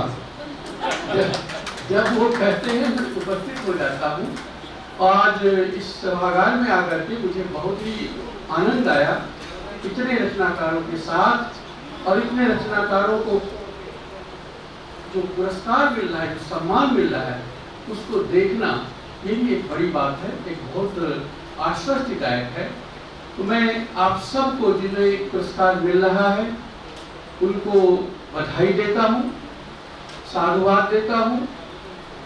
S1: जब वो कहते हैं मैं उपस्थित हो जाता हूँ। आज इस सभागार में आकर के मुझे बहुत ही आनंद आया, इतने रचनाकारों के साथ, और इतने रचनाकारों को जो पुरस्कार मिल रहा है, जो सम्मान मिल रहा है, उसको देखना, ये भी एक बड़ी बात है, एक बहुत आश्वस्तिदायक है। तो मैं आप सबको जिन्हें पुरस्कार मिल रहा है उनको बधाई देता हूँ, साधुवाद देता हूँ।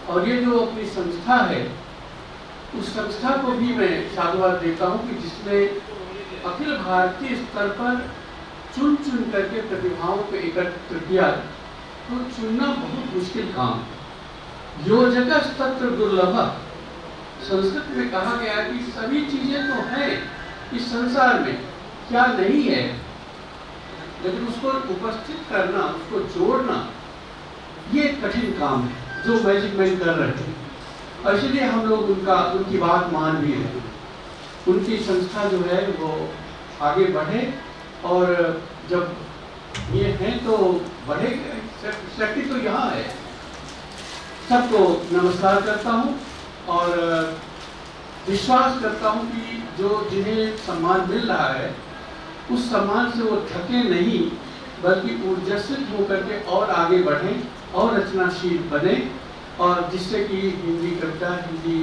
S1: और ये जो अपनी संस्था है उस संस्था को भी मैं साधुवाद देता हूँ कि जिसने अखिल भारतीय स्तर पर चुन चुन करके प्रतिभाओं को एकत्र किया। तो चुनना बहुत मुश्किल काम है। योजक तत्र दुर्लभ, संस्कृत में कहा गया है कि सभी चीजें तो हैं इस संसार में, क्या नहीं है, लेकिन उसको उपस्थित करना, उसको जोड़ना, ये कठिन काम है जो मैजिक मैन कर रहे थे। और इसलिए हम लोग उनकी बात मान भी रहे। उनकी संस्था जो है वो आगे बढ़े, और जब ये हैं तो बढ़ेगा। शक्ति तो यहाँ है। सबको नमस्कार करता हूँ और विश्वास करता हूँ कि जो जिन्हें सम्मान मिल रहा है उस सम्मान से वो थके नहीं, बल्कि ऊर्जान्वित होकर के और आगे बढ़ें और रचनाशील बने, और जिससे कि हिंदी कविता, हिंदी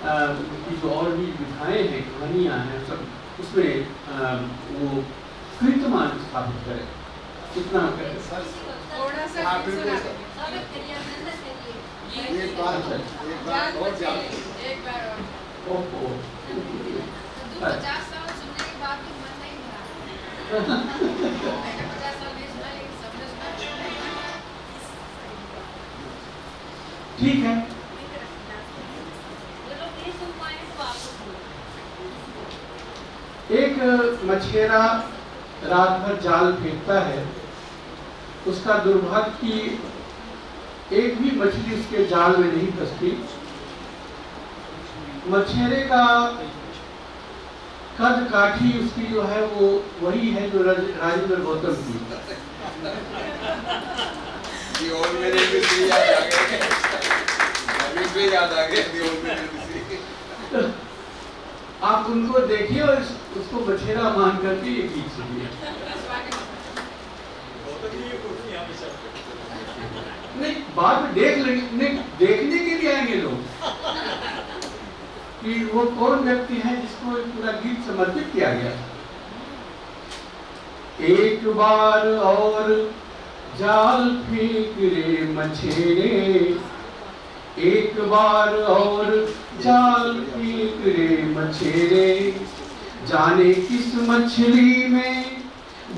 S1: की जो और भी विधाएँ हैं, कहानियाँ हैं, सब उसमें वो कीर्तिमान स्थापित करें। कितना
S7: थोड़ा सा एक बार और एक बार
S1: ओहो
S7: 50 साल सुनने के बाद भी मन नहीं भरा। 50 साल नहीं सुना, लेकिन सबने सुना।
S1: ठीक है।
S7: जो लोग नहीं सुन पाए तो आपको
S1: एक मछेरा रात भर जाल फेंकता है, उसका दुर्भाग्य कि एक भी मछली उसके जाल में नहीं फंसती। मछेरे का कद काठी उसकी जो है वो वही है जो राजेंद्र गौतम की। आप उनको देखिए और उसको मछेरा मान करके ये गीत सुनिए। नहीं, बाद में देखने के लिए आएंगे लोग कि वो कौन व्यक्ति है जिसको पूरा गीत समर्पित किया गया। एक बार और जाल फेंक रे मछेरे, एक बार और जाल फेंक रे मछेरे, जाने किस मछली में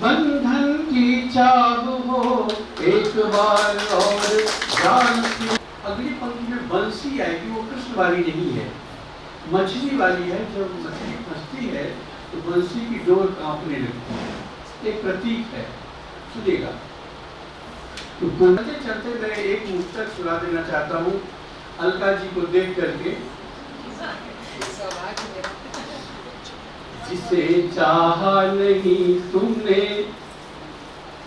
S1: बंधन की चाह हो, एक बार और जाल फेंक। अगली पंक्ति में बंसी आएगी, वो कृष्ण वाली नहीं है, मछली वाली है। जब मछली फंसती है तो बंसी की डोर कांपने लगती है, एक प्रतीक है। सुनिएगा। तो चलते चलते मैं एक मुक्तक सुना देना चाहता हूँ अलका जी को देख करके। जिसे चाहा नहीं तुमने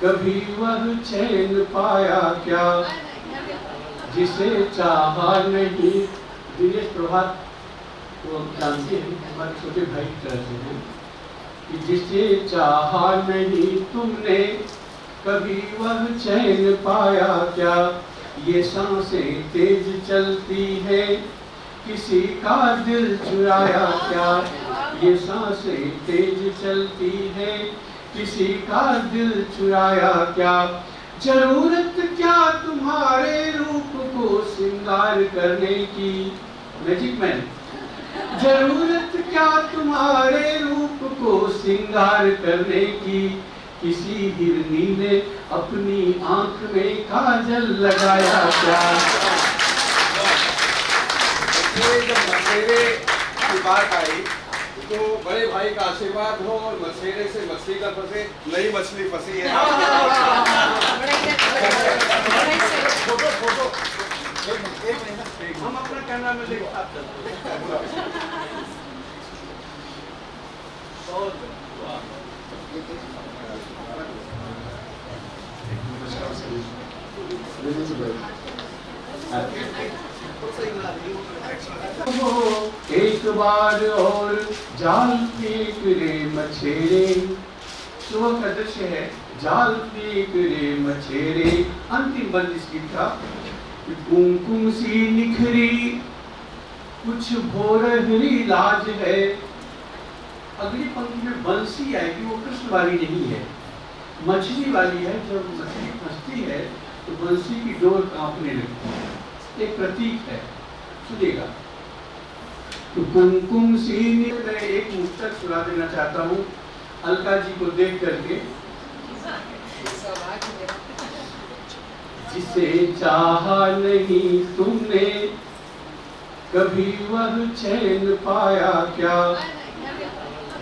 S1: कभी वह चैन पाया क्या, जिसे चाहा नहीं। दिनेश प्रभात वो जानते हैं, हमारे छोटे भाई की तरह से हैं, कि जिसे चाहा नहीं तुमने कभी वह चैन पाया क्या, ये सांसें तेज चलती है किसी का दिल चुराया क्या, ये सांसें तेज चलती है किसी का दिल चुराया क्या, जरूरत क्या तुम्हारे रूप को श्रृंगार करने की। Magic man. जरूरत क्या तुम्हारे रूप को श्रृंगार करने की, किसी हिरनी ने अपनी आंख में काजल लगाया क्या।
S8: जब मछेरे की बात आई तो बड़े भाई का आशीर्वाद हो और मछेरे से मछली का फंसे, नई मछली फंसी है। फोटो हम अपना कैमरा में लेकर आप
S1: एक बार और जाल फेंक रे मछेरे। सुबह का दृश्य है, जाल फेंक रे मछेरे। अंतिम बंद इसकी था, कुमकुम सी निखरी कुछ भोरहरी लाज है। अगली पंक्ति में बंसी आएगी, वो कृष्ण वाली नहीं है, मछली वाली है। जब मछली फंसती है तो बंसी की डोर कांपने लगती है, एक प्रतीक है। सुनिएगा। तो कुमकुम सीनी मैं एक मुक्तक सुना देना चाहता हूँ अलका जी को देख करके। जिसे चाहा नहीं तुमने कभी वह चैन पाया क्या,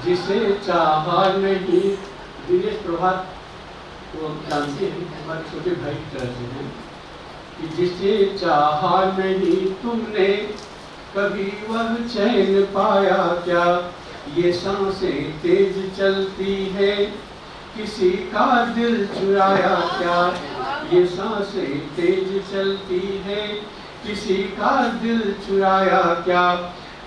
S1: जिसे चाहा नहीं। दिनेश प्रभात को जानते हैं, हमारे छोटे भाई की तरह से हैं, कि जिसे चाहा नहीं तुमने कभी वह चैन पाया क्या, ये सांसें तेज चलती है किसी का दिल चुराया क्या, ये सांसें तेज चलती है किसी का दिल चुराया क्या,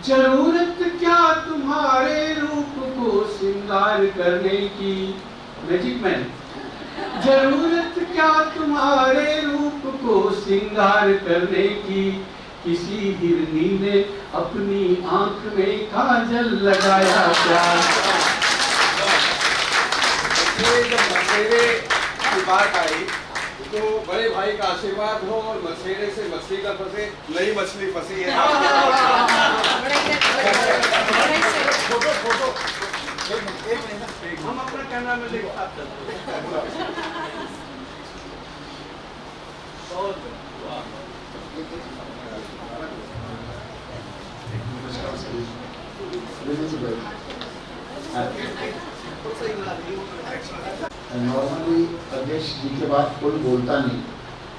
S1: जरूरत क्या तुम्हारे रूप को श्रृंगार करने की। Magic man. जरूरत क्या तुम्हारे रूप को श्रृंगार करने की, किसी हिरनी ने अपनी आंख में काजल लगाया क्या।
S8: जब मछेरे की बात आई तो बड़े भाई का आशीर्वाद हो और मछेरे से मछली का फंसे, नई मछली फंसी है। फोटो फोटो
S1: हम अपना कैमरा में लेके आप चलते
S9: नॉर्मली अध्यक्ष जी के बाद कोई बोलता नहीं,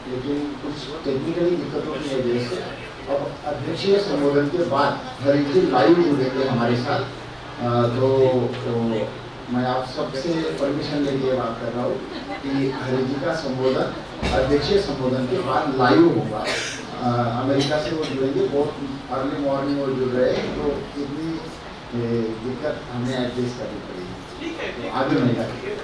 S9: लेकिन कुछ टेक्निकली दिक्कतों की वजह से अब अध्यक्षीय संबोधन के बाद हरि जी लाइव जुड़ेंगे हमारे साथ। तो मैं आप सबसे परमिशन लेके बात कर रहा हूँ कि हरि जी का संबोधन अध्यक्षीय संबोधन के बाद लाइव होगा। अमेरिका से वो जुड़ेंगे, बहुत अर्ली मॉर्निंग वो जुड़ रहे हैं, तो इतनी दिक्कत हमें एडजस्ट करनी पड़ेगी, तो आगे नहीं जाएंगे।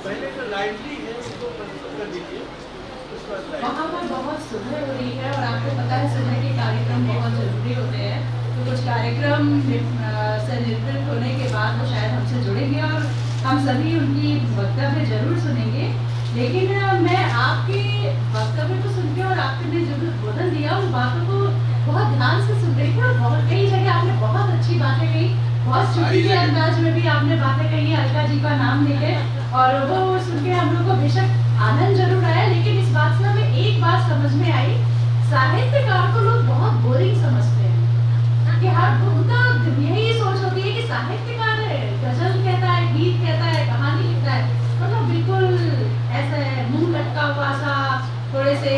S1: पहले तो लाइवली है उसको कर दीजिए।
S4: वहाँ पर बहुत सुबह हो रही है और आपको पता है सुबह के कार्यक्रम बहुत जरूरी होते हैं, तो कुछ कार्यक्रम से निर्वृत्त होने के बाद वो शायद हमसे जुड़ेंगे और हम सभी उनकी वक्तव्य जरूर सुनेंगे। लेकिन मैं आपके वक्तव्य को सुन के और आपने जो भी बोधन दिया उन बातों को बहुत ध्यान से सुन रही थी और बहुत कई जगह आपने बहुत अच्छी बातें कही, बहुत चुटकी के अंदाज में भी आपने बातें कही अलका जी का नाम लेके, और वो सुन के हम लोग को बेशक आनंद जरूर आया। लेकिन इस बात से हमें एक बात समझ में आई, साहित्यकार को लोग बहुत बोरिंग समझते हैं कि हर उनका यही सोच होती है कि साहित्यकार गजल कहता है, गीत कहता है, कहानी लिखता है, मतलब बिल्कुल ऐसे मुंह लटका हुआ सा, थोड़े से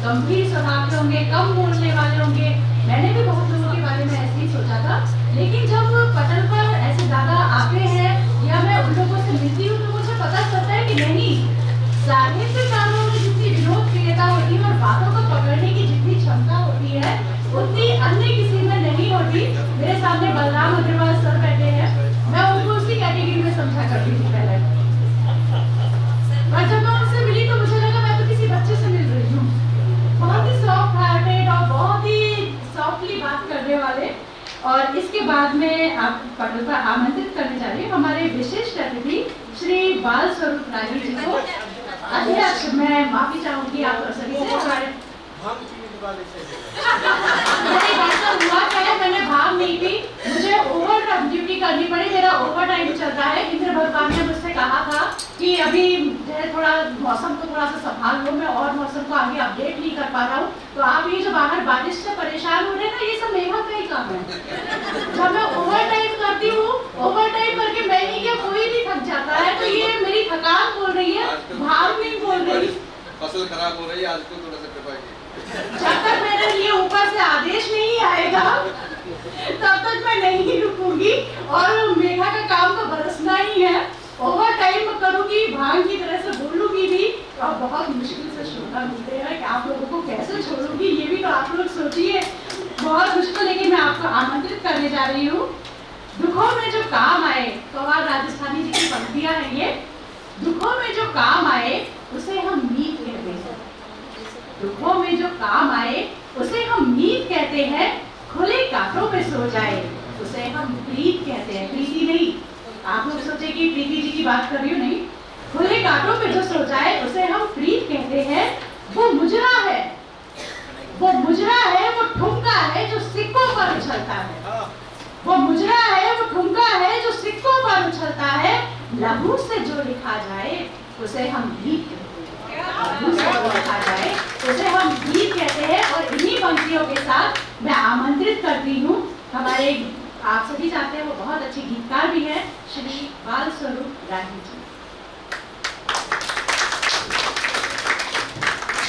S4: गंभीर स्वभाव के होंगे, कम बोलने वाले होंगे। मैंने भी बहुत लोगों के बारे में ऐसे ही सोचा था, लेकिन जब पटल पर ऐसे ज्यादा आते हैं या मैं उन लोगों से मिलती हूँ तो मुझे पता चलता है कि नहीं, साहित्यकारों में जितनी विनोदप्रियता होती है और बातों को पकड़ने की जितनी क्षमता होती है उतनी अन्य किसी में नहीं होती। मेरे सामने बलराम अग्रवाल सर बैठे हैं, मैं उनको उसी कैटेगरी में समझा करती थी पहले, और जब मैं उनसे मिली तो मुझे लगा मैं तो किसी बच्चे से मिल रही हूँ। बहुत ही सॉफ्ट हार्टेड और बहुत ही सॉफ्टली बात करने वाले। और इसके बाद में आप पटल पर आमंत्रित करने जा रही हूँ हमारे विशिष्ट अतिथि श्री बाल स्वरूप राजी जी को। अध्यक्ष, मैं माफी चाहूंगी आप सभी से, हमारे नहीं ऐसा हुआ क्या है, मैंने भाग नहीं पी, मुझे ओवर ड्यूटी करनी पड़ी, मेरा ओवर टाइम चल रहा है। इंद्र भगवान ने मुझसे कहा था कि अभी थोड़ा मौसम को थोड़ा सा संभाल लो, मैं और मौसम को आगे अपडेट नहीं कर पा रहा हूँ, तो आप ये जो बाहर बारिश से परेशान हो रहे हैं ना, ये सब मेघा का ही काम है। जब मैं ओवर टाइम करती हूँ, ओवर टाइम करके मैं ही क्या कोई भी थक जाता है, तो ये मेरी थकान बोल रही है, भाव नहीं बोल रही।
S8: फसल खराब हो रही है, आज तो थोड़ा सा कृपा कीजिए।
S4: जब तक मेरे लिए ऊपर से आदेश नहीं आएगा तब तक मैं नहीं रुकूंगी, और मेघा का काम तो बरसना ही है। ओवर टाइम करूंगी, भांग की तरह से बोलूंगी भी, और बहुत मुश्किल से श्रोता मिलते हैं कि आप लोगों को कैसे छोड़ूंगी, ये भी तो आप लोग सोचिए, बहुत मुश्किल। लेकिन मैं आपको आमंत्रित करने जा रही हूँ। दुखों में जो काम आए, कव्वाल राजस्थानी जी की पंक्तियां हैं ये, दुखों में जो काम आए उसे हम मीत कहते हैं, दुखों में जो काम आए उसे हम मीत कहते हैं, खुले कांटों पे सो जाए उसे हम प्रीत कहते हैं। प्रीति नहीं, आप लोग सोचे कि प्रीति जी की बात कर रही हूँ, नहीं,
S3: खुले कांटों पे जो सो जाए उसे हम प्रीत कहते हैं। वो मुजरा है, वो मुजरा है, वो ठुमका है जो सिक्कों पर उछलता है। वो मुजरा है, वो ठुमका है जो सिक्कों पर उछलता है। लहू से जो लिखा जाए उसे हम गीत कहते हैं। लहू से जो लिखा जाए उसे हम गीत कहते हैं। और इन्हीं पंक्तियों के साथ मैं आमंत्रित करती हूँ हमारे, आप सभी जानते हैं वो बहुत अच्छे गीतकार भी हैं, श्री बाल स्वरूप राही जी।